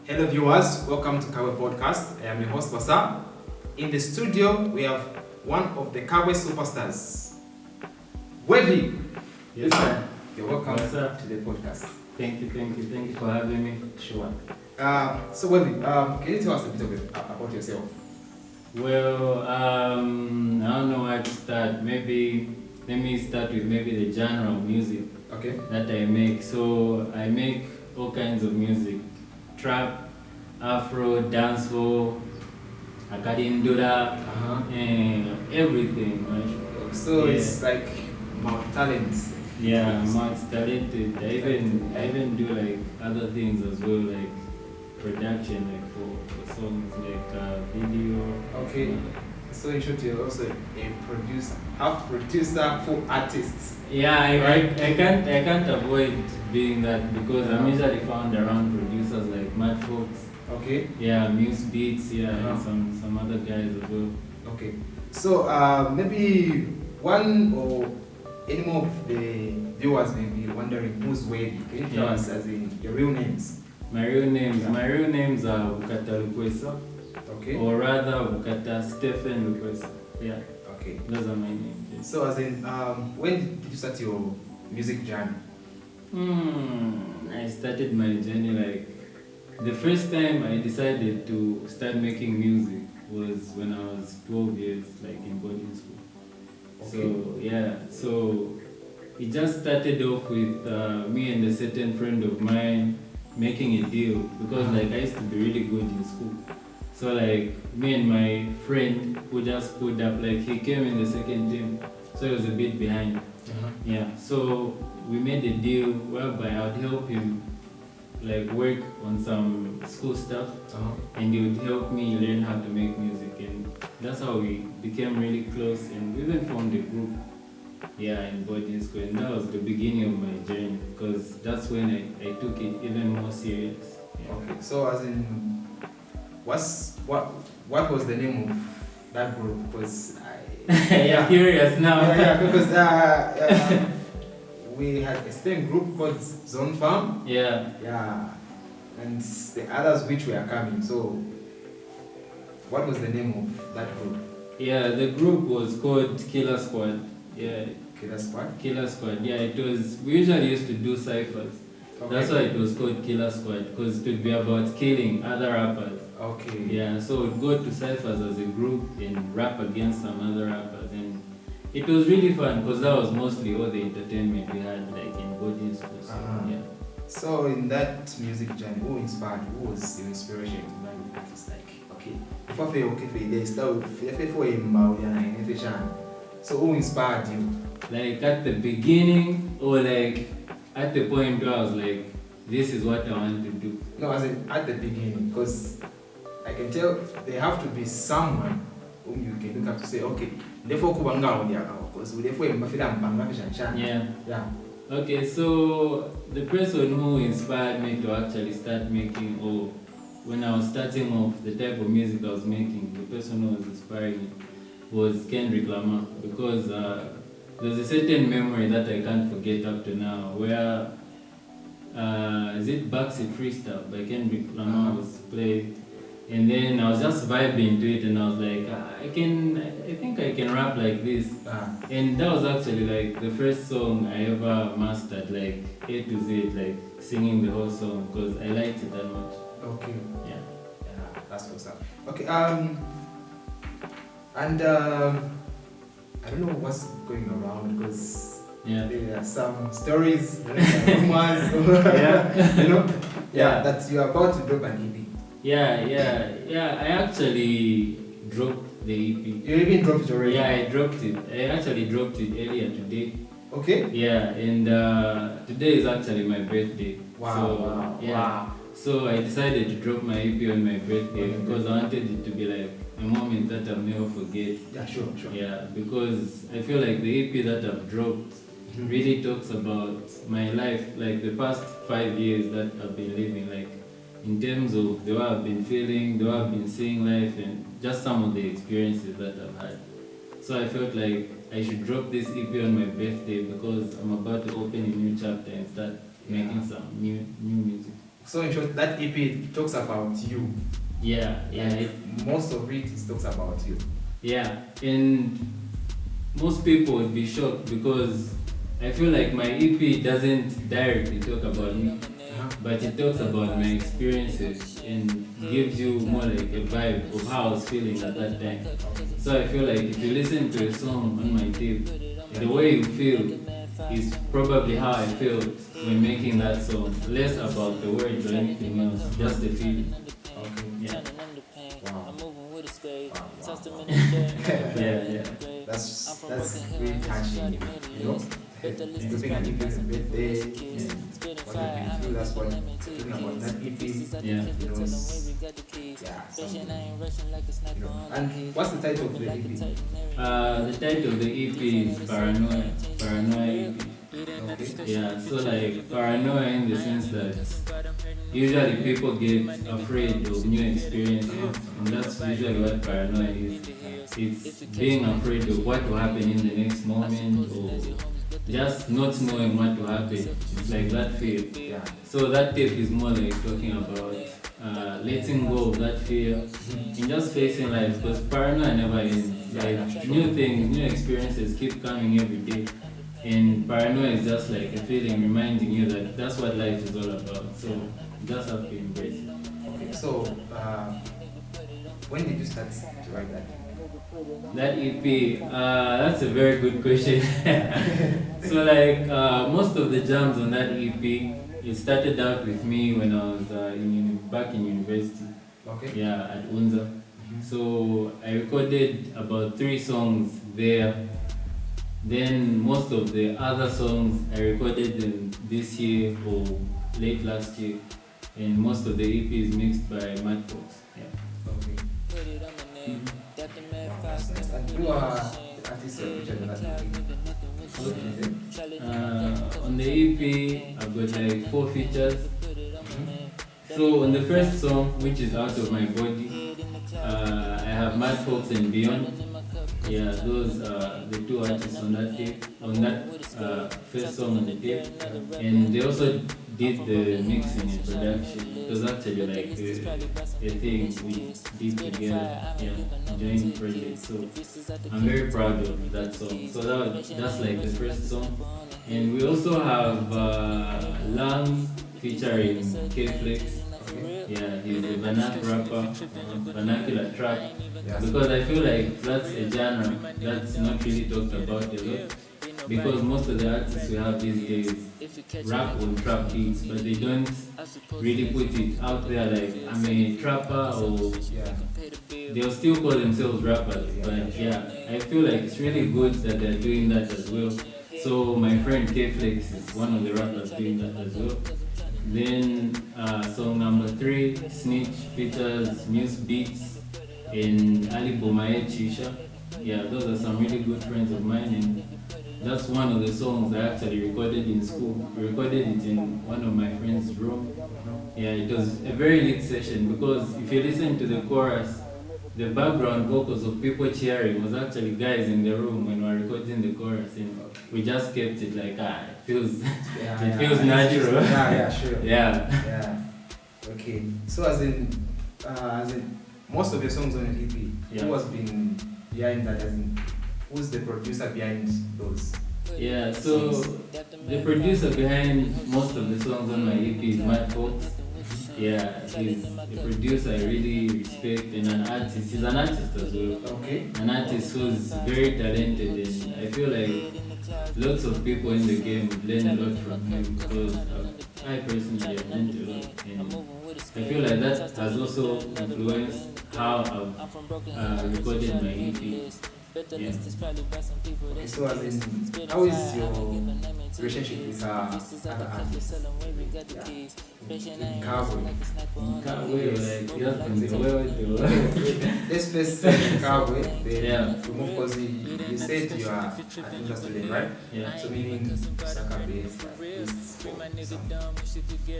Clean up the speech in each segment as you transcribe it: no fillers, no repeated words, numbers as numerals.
Hello viewers, welcome to Kabwe Podcast. I am your host Basa. In the studio, we have one of the Kabwe superstars, Wavy. Yes, sir. You're welcome Yes, sir. to the podcast. Thank you for having me. Sure. So Wavy, can you tell us a bit about yourself? Well, I don't know where to start. Maybe let me start with the genre of music Okay. that I make. So I make all kinds of music: trap, afro, dancehall, akadindura, and everything. Right? So Yeah. it's like multi-talent. Yeah, I'm multi-talented. I even do like other things as well, like production, like for songs, like video. Okay. So in short, you're also a producer, half producer, full artist. Yeah, I can't avoid being that because I'm usually found around producers like Mad Folks. Okay. Yeah, Muse Beats. Yeah, Uh-huh. and some other guys as well. Okay. So maybe one or any more of the viewers may be wondering who's Wavy. Can you tell Yeah. us as in your real names? My real names Yeah. are Bukata Lukwesa, Okay. or rather Bukata Stephen Lukwesa. Yeah, Okay. those are my names. Yes. So as in when did you start your music journey? I started my journey like the first time I decided to start making music was when I was 12 years, like in boarding school. So yeah, so it just started off with me and a certain friend of mine making a deal because like I used to be really good in school. So like me and my friend who just put up, like he came in the second team, so he was a bit behind. Yeah, so we made a deal whereby I would help him like work on some school stuff and he would help me learn how to make music, and that's how we became really close, and we even formed a group in boarding school, and that was the beginning of my journey because that's when I took it even more serious. Yeah. Okay. So as in what was the name of that group? Because I'm curious now. because we had a same group called Zone Farm. Yeah. Yeah, and the others which were coming. So, what was the name of that group? Yeah, the group was called Killer Squad. Yeah, Killer Squad. Killer Squad. Yeah, it was. We usually used to do ciphers. That's why it was called Killer Squad, because it would be about killing other rappers. Okay. Yeah, so we'd go to ciphers as a group and rap against some other rappers, and it was really fun because that was mostly all the entertainment we had, like in boarding school. So, yeah. So in that music journey, who inspired you? Who was your inspiration to learn the artist? Like, okay, before they start with so who inspired you? Like at the beginning, or like at the point where I was like, this is what I want to do. No, as in at the beginning, because I can tell there have to be someone whom you can look up to say, okay, therefore because Yeah. Okay, so the person who inspired me to actually start making, or when I was starting off, the type of music I was making, the person who was inspiring me was Kendrick Lamar, because there's a certain memory that I can't forget up to now, where is it Backseat Freestyle by Kendrick Lamar was played, and then I was just vibing to it, and I was like, I think I can rap like this. And that was actually like the first song I ever mastered, like A to Z, like singing the whole song, because I liked it that much. Okay. Yeah. Yeah, that's what's up. Okay, and I don't know what's going around because there are some stories, rumors, that you are about to drop an EP. Yeah. I actually dropped the EP. You even dropped it already? Yeah, I dropped it. I actually dropped it earlier today. Okay. Yeah, and today is actually my birthday. Wow. So I decided to drop my EP on my birthday because I wanted it to be like a moment that I'll never forget. Yeah, sure. Yeah, because I feel like the EP that I've dropped really talks about my life, like the past 5 years that I've been living, like in terms of the way I've been feeling, the way I've been seeing life, and just some of the experiences that I've had. So I felt like I should drop this EP on my birthday because I'm about to open a new chapter and start making some new music. So in short, that EP talks about you. Yeah, yeah, Most of it talks about you. yeah. And most people would be shocked because I feel like my EP doesn't directly talk about me, Uh-huh. but it talks about my experiences and gives you more like a vibe of how I was feeling at that time. So I feel like if you listen to a song on my tape, the way you feel is probably how I felt when making that song. Less about the words or anything else, just the feeling. Okay. Yeah. Wow. Wow. Yeah, yeah. That's really touching, you know. Looking at EP is birthday, and what you've been through, that's what talking about that EP, Yeah. you know, yeah, something, you know. And what's the title of the EP? The title of the EP is Paranoia. Paranoia EP. Okay. Yeah, so like paranoia in the sense that usually people get afraid of new experiences, and that's usually what paranoia is. It's being afraid of what will happen in the next moment, or just not knowing what will happen. It's like that fear. Yeah. So that tape is more like talking about letting go of that fear and just facing life, because paranoia never ends. Like new things, new experiences keep coming every day. And paranoia is just like a feeling reminding you that that's what life is all about. So you just have to embrace it. Okay. So, when did you start to write that? That EP, that's a very good question. So like most of the jams on that EP, it started out with me when I was back in university. Okay. Yeah, at Unza. So I recorded about 3 songs there. Then most of the other songs I recorded them this year or late last year, and most of the EP is mixed by Matt Fox. Yeah. Okay. Wow, that's nice. And who are the artists that featured in that EP? What did you think? On the EP, I've got like 4 features. So on the first song, which is Out of My Body, I have Mad Fox and Beyond. Yeah, those are the 2 artists on that tape, on that first song on the tape. And they also did the mixing and production. It was actually like a thing we did together, yeah, joint project. So I'm very proud of that song. So that's like the first song. And we also have Lang featuring K-Flex. Yeah, he's a vernacular rapper, vernacular trap. Yes. Because I feel like that's a genre that's not really talked about a lot. Because most of the artists we have these days rap on trap beats, but they don't really put it out there like I'm a trapper, or Yeah. they'll still call themselves rappers. But yeah, I feel like it's really good that they're doing that as well. So my friend K-Flex is one of the rappers doing that as well. Then song number 3, Snitch, features Muse Beats and Ali Bomaye Chisha. Yeah, those are some really good friends of mine, and that's one of the songs I actually recorded in school. We recorded it in one of my friend's room. Yeah, it was a very lit session because if you listen to the chorus, the background vocals of people cheering was actually guys in the room when we were recording the chorus, and we just kept it like it feels it feels natural. Yeah, sure. Yeah. Yeah. Okay. So as in most of your songs on the EP, Yeah. who has been behind that? As in, who's the producer behind those? Yeah, so the producer behind most of the songs on my EP is Matt Fox. Yeah, he's a producer I really respect, and an artist. He's an artist as well. Okay. An artist who's very talented, and I feel like lots of people in the game would learn a lot from him because I personally have learned a lot. And I feel like that has also influenced how I've recorded my EP. Yeah. Okay, so as in, how is your relationship with other artists? Yeah. In kabwe. Kabwe, like, just from the world. Let's first say kabwe. Yeah. Because you said you are an English student, right? Yeah. So meaning Sakabe is for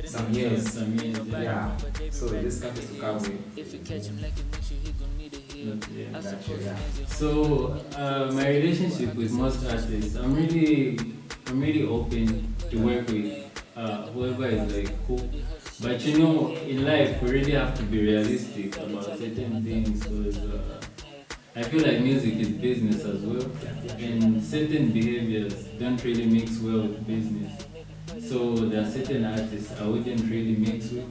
some years. Some years, Yeah. So let's come to kabwe. Yeah. Gotcha, yeah. So my relationship with most artists, I'm really open to work with whoever is like cool. But you know, in life, we really have to be realistic about certain things because I feel like music is business as well, and certain behaviors don't really mix well with business. So there are certain artists I wouldn't really mix with,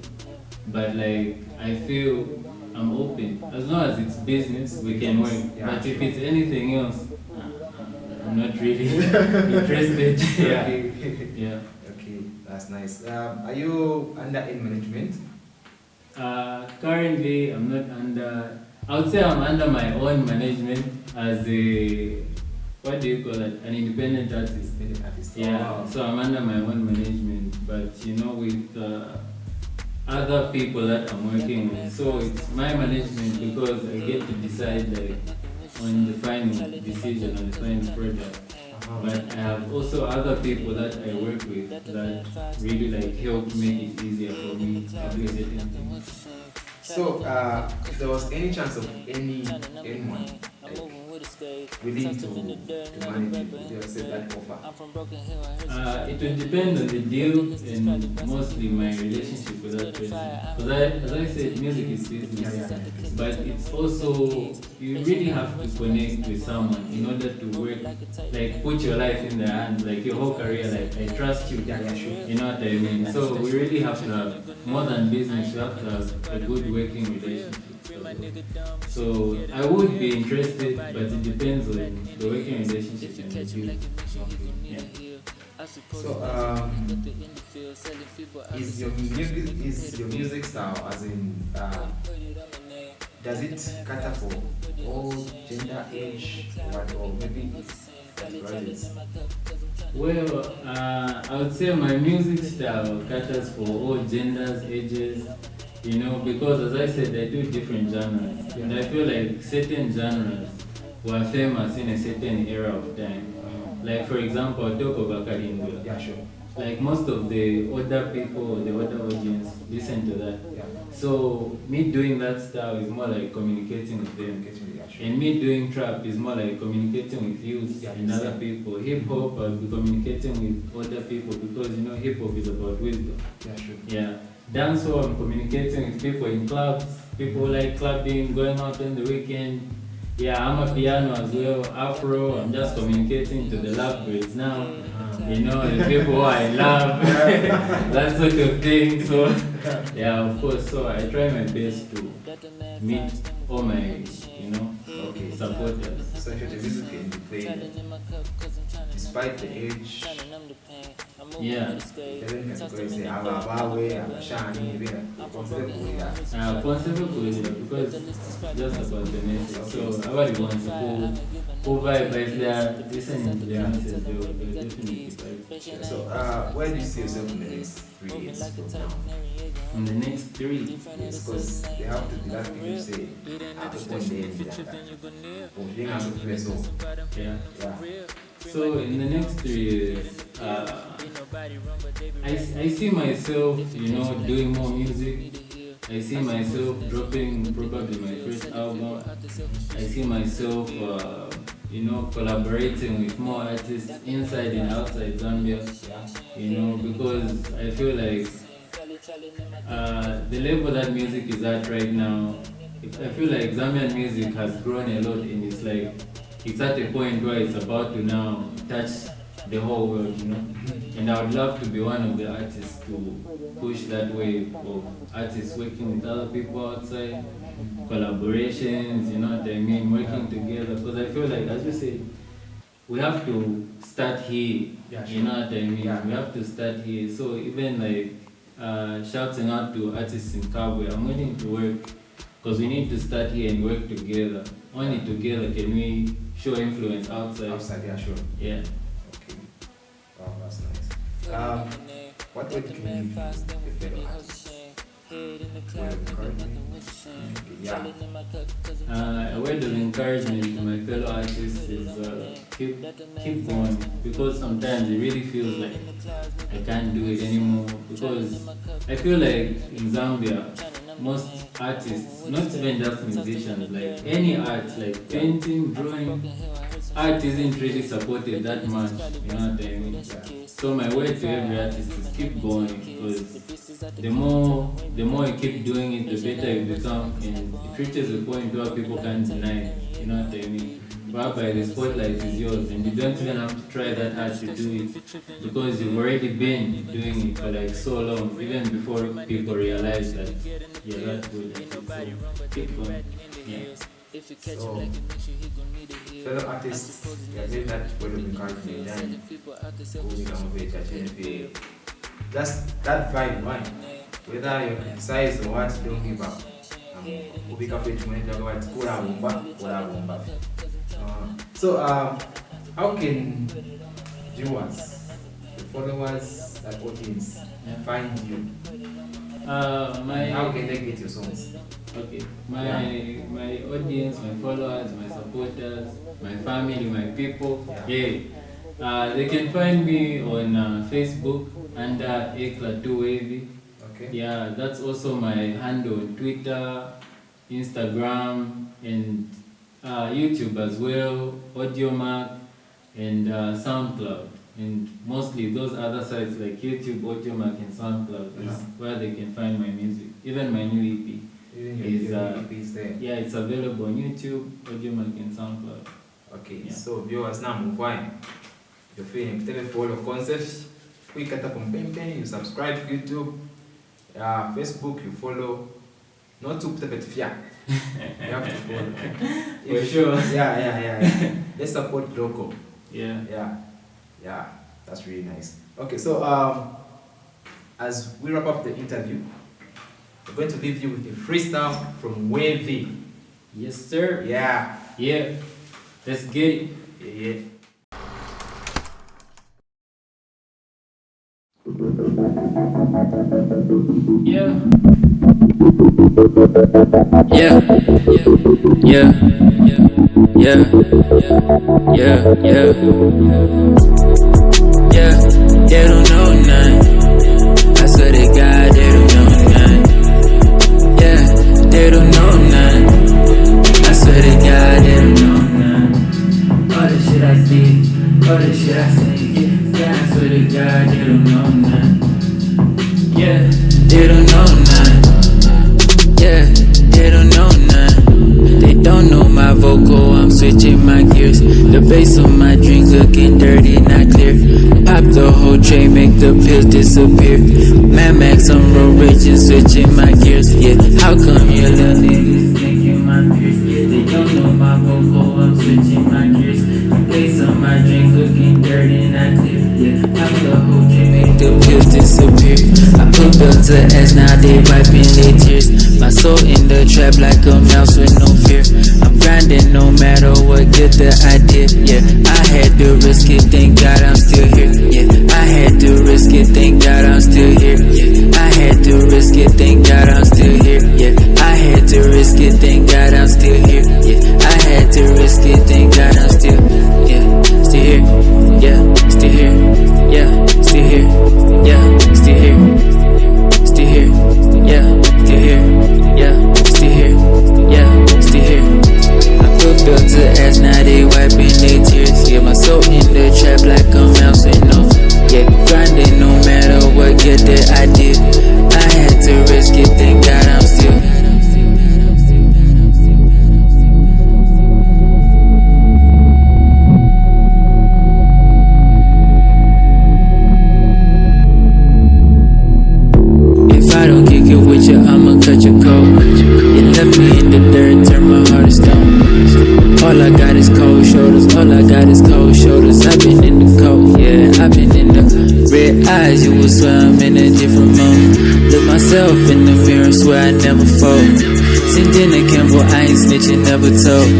but like I feel I'm open. As long as it's business, we can work. Yeah. But if it's anything else, I'm not really interested. Yeah, Okay. yeah. Okay, that's nice. Are you under any management? Currently, I'm not under. I would say I'm under my own management as a, what do you call it? An independent artist. Independent artist. Yeah. Wow. So I'm under my own management, but you know, with other people that I'm working with. So it's my management because I get to decide like on the final decision on the final project. But I have also other people that I work with that really like help make it easier for me to do certain things. So, if there was any chance of anyone like willing to manage you, would you accept that offer? It will depend on the deal and mostly my relationship with that person. Because as I said, music is business, but it's also, you really have to connect with someone in order to work, like put your life in their hands, like your whole career, like I trust you, you know what I mean? So we really have to have, more than business, we have to have a good working relationship. So I would be interested, but it depends on the working relationship and the deal. Yeah. So, is your music style, as in, does it cater for all gender, age, what, or maybe it's categorizes? Well, I would say my music style caters for all genders, ages, you know, because as I said, I do different genres, and I feel like certain genres were famous in a certain era of time. Like for example, I talk about Karimba. Yeah, sure. Like most of the older people, the older audience, listen to that. Yeah. So me doing that style is more like communicating with them. And me doing trap is more like communicating with youth and other people. Hip hop, I'll be communicating with other people because you know hip hop is about wisdom. Yeah, sure. Yeah. Dancehall, I'm communicating with people in clubs, people who like clubbing, going out on the weekend. Yeah, I'm a piano as well, Afro, I'm just communicating to the love birds now. You know, the people who I love, that sort of thing. So, yeah, of course, so I try my best to meet all my, you know, supporters. So if the music can be played despite the age, Yeah. doesn't categorize say abawe, abashani, Concept because just about the message. So everybody wants who vibe is there, listening to the message, they will definitely vibe. So where do you see yourself in the next 3 years from now? In the next 3, Yes, because they have to, that people say, after 1 day, they have to play so. yeah. Yeah. So in the next 3 years, I see myself, you know, doing more music. I see myself dropping probably my first album. I see myself, you know, collaborating with more artists inside and outside Zambia. You know, because I feel like the level that music is at right now, I feel like Zambian music has grown a lot, and it's like it's at a point where it's about to now touch the whole world, you know. And I would love to be one of the artists to push that wave of artists working with other people outside, collaborations, you know what I mean, working together. Because I feel like, as you said, we have to start here, you know what I mean. We have to start here. So even like shouting out to artists in Kabwe, I'm willing to work because we need to start here and work together. Only together can we show influence outside. Outside, yeah, sure. Yeah. Okay. Wow, that's nice. What would you give the fellow artists? Yeah. A word of encouragement to my fellow artists is keep going, because sometimes it really feels like I can't do it anymore, because I feel like in Zambia most artists, not even just musicians, like any art, like painting, drawing, art isn't really supported that much, you know what I mean? Yeah. So my word to every artist is keep going, because the more you keep doing it, the better you become, and it reaches a point where people can't deny it, you know what I mean? Whereby the spotlight is yours, and you don't even have to try that hard to do it, because you've already been doing it for like so long, even before people realize that you're that good at it. So keep going. Yeah. So, fellow artists, you that word of encouragement, and just that vibe, man. Whether you criticize or what, don't give up. So, how can viewers, the followers, the audience find you? How can they get your songs? Okay, my audience, my followers, my supporters, my family, my people, they can find me on Facebook under Ekla2Wavy. Okay. Yeah, that's also my handle on Twitter, Instagram, and YouTube as well, AudioMac, and SoundCloud. And mostly those other sites like YouTube, AudioMac, and SoundCloud is where they can find my music. Even my new EP. Is there. Yeah, it's available on YouTube, AudioMac, and SoundCloud. Okay, yeah. So viewers, now move on. You're feeling follow concepts. Quick at up on pen, you subscribe to YouTube, Facebook, you follow. Not to put up at fear. You have to follow. For sure. Yeah. Let's support local. Yeah. That's really nice. Okay, so as we wrap up the interview, we're going to leave you with a freestyle from Wavy. Yes, sir. Yeah. Let's get it. Yeah. They don't know none. I swear to God, they don't know none. Yeah, they don't know none. I swear to God, they don't know none. All the shit I see, all the shit I say, yeah, I swear to God, they don't know none. Yeah, they don't know none. Yeah, they don't know none. They don't know my vocal, I'm switching my gears. The base of my drink looking dirty, not clear. Pop the whole tray, make the pills disappear. Mad Max on road raging, switching my gears. Yeah, how come you little niggas thinking my peers? They don't know my vocal, I'm switching my gears. The base of my drink looking dirty, not clear. Yeah, pop the whole tray, make the pills disappear. I put bills to S, now they wiping their tears. My soul in the trap like a mouse with no fear. I'm grinding no matter what, get the idea. Yeah, I had to risk it, thank God I'm still here. Yeah, I had to risk it, thank God I'm still here. Yeah, I had to risk it, thank God I'm still here. Yeah, I had to risk it, thank God I'm still here. Yeah, I had to risk it, thank God I'm still here. Yeah, still here. Yeah, still here. Yeah, still here. Still here. Yeah, still here. Yeah, still here. Yeah, still here. I put bill to ass, now they wiping their tears. Yeah, my soul in the trap like a mouse with no. Yeah, grinding no matter what, get the idea. I had to risk it, thank God I'm still. If I don't kick it with you, I'ma cut your coat. You left me in the dirt, turn my heart to stone. All I got is cold shoulders, all I got is cold shoulders. I've been in the cold, yeah, I've been in the red eyes, you would swear I'm in a different mode. Look myself in the mirror, swear I never fold. Sent in a Campbell, I ain't snitching, never told.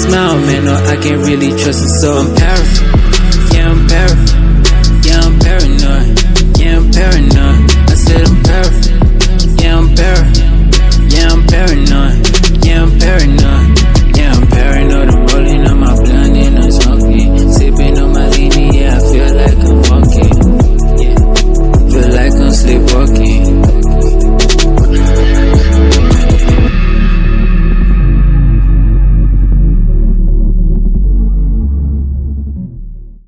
Smile, man, no, I can't really trust a soul. I'm powerful.